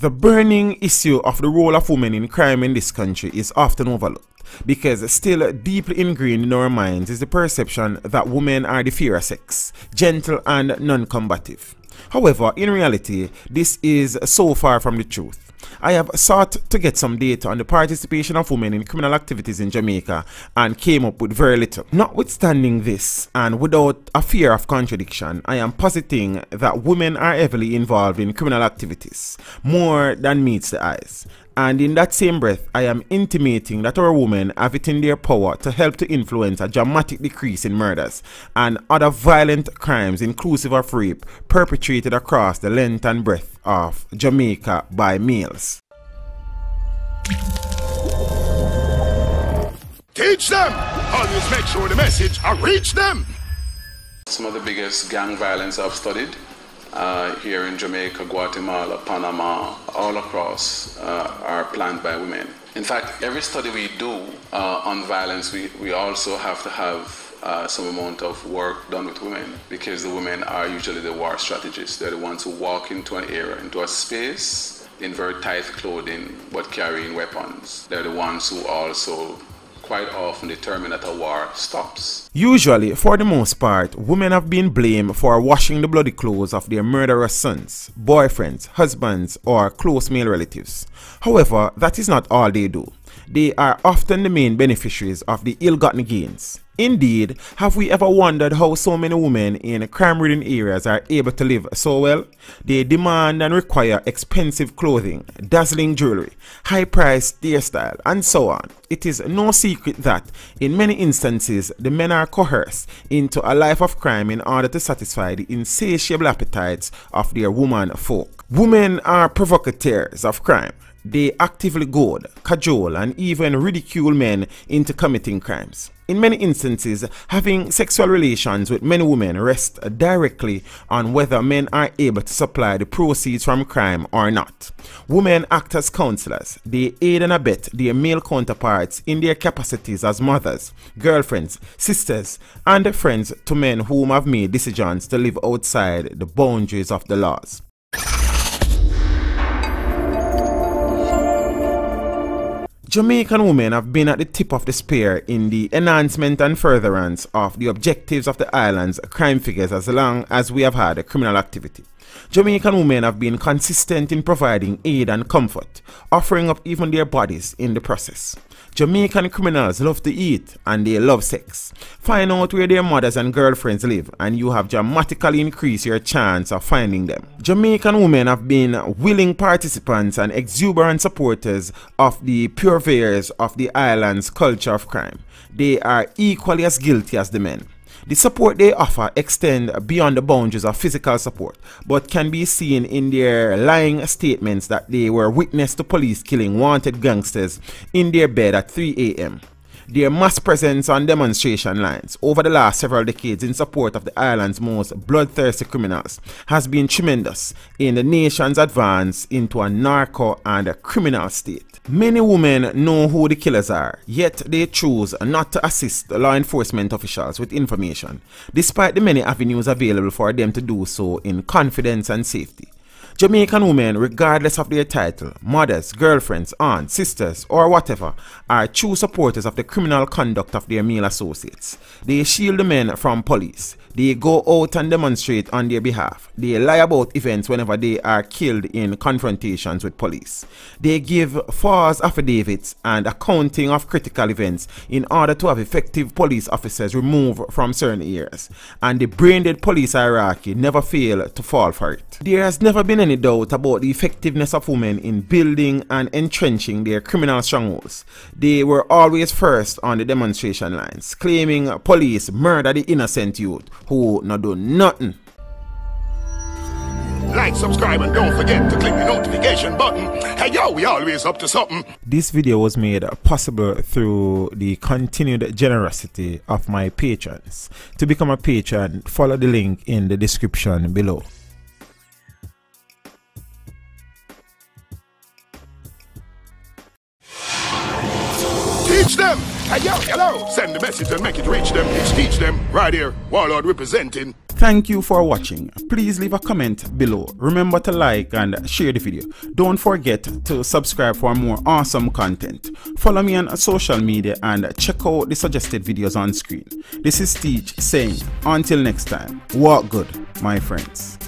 The burning issue of the role of women in crime in this country is often overlooked because still deeply ingrained in our minds is the perception that women are the fairer sex, gentle and non-combative. However, in reality, this is so far from the truth. I have sought to get some data on the participation of women in criminal activities in Jamaica and came up with very little. Notwithstanding this, and without a fear of contradiction, I am positing that women are heavily involved in criminal activities, more than meets the eyes. And in that same breath, I am intimating that our women have it in their power to help to influence a dramatic decrease in murders and other violent crimes, inclusive of rape, perpetrated across the length and breadth of Jamaica by males. Teach them! Always make sure the message reach them! Some of the biggest gang violence I've studied here in Jamaica, Guatemala, Panama, all across are planned by women. In fact, every study we do on violence, we also have to have some amount of work done with women, because the women are usually the war strategists. They're the ones who walk into an area, into a space in very tight clothing but carrying weapons. They're the ones who also quite often determine that a war stops. Usually, for the most part, women have been blamed for washing the bloody clothes of their murderous sons, boyfriends, husbands, or close male relatives. However, that is not all they do. They are often the main beneficiaries of the ill-gotten gains. Indeed, have we ever wondered how so many women in crime-ridden areas are able to live so well? They demand and require expensive clothing, dazzling jewelry, high-priced hairstyle, and so on. It is no secret that, in many instances, the men are coerced into a life of crime in order to satisfy the insatiable appetites of their woman folk. Women are provocateurs of crime. They actively goad, cajole, and even ridicule men into committing crimes. In many instances, having sexual relations with many women rests directly on whether men are able to supply the proceeds from crime or not. Women act as counselors. They aid and abet their male counterparts in their capacities as mothers, girlfriends, sisters, and friends to men whom have made decisions to live outside the boundaries of the laws. Jamaican women have been at the tip of the spear in the enhancement and furtherance of the objectives of the island's crime figures as long as we have had a criminal activity. Jamaican women have been consistent in providing aid and comfort, offering up even their bodies in the process. Jamaican criminals love to eat and they love sex. Find out where their mothers and girlfriends live and you have dramatically increased your chance of finding them. Jamaican women have been willing participants and exuberant supporters of the purveyors of the island's culture of crime. They are equally as guilty as the men. The support they offer extend beyond the boundaries of physical support, but can be seen in their lying statements that they were witness to police killing wanted gangsters in their bed at 3 a.m. Their mass presence on demonstration lines over the last several decades in support of the island's most bloodthirsty criminals has been tremendous in the nation's advance into a narco and a criminal state. Many women know who the killers are, yet they choose not to assist law enforcement officials with information, despite the many avenues available for them to do so in confidence and safety. Jamaican women, regardless of their title, mothers, girlfriends, aunts, sisters, or whatever, are true supporters of the criminal conduct of their male associates. They shield the men from police. They go out and demonstrate on their behalf. They lie about events whenever they are killed in confrontations with police. They give false affidavits and accounting of critical events in order to have effective police officers removed from certain areas. And the brain-dead police hierarchy never fail to fall for it. There has never been any doubt about the effectiveness of women in building and entrenching their criminal strongholds. They were always first on the demonstration lines, claiming police murder the innocent youth who not do nothing. Like, subscribe, and don't forget to click the notification button. Hey yo, we always up to something. This video was made possible through the continued generosity of my patrons. To become a patron, follow the link in the description below. Teach them! Hey yo, hello! Send the message and make it reach them. It's teach them right here. Warlord representing. Thank you for watching. Please leave a comment below. Remember to like and share the video. Don't forget to subscribe for more awesome content. Follow me on social media and check out the suggested videos on screen. This is Teach saying, until next time, walk good, my friends.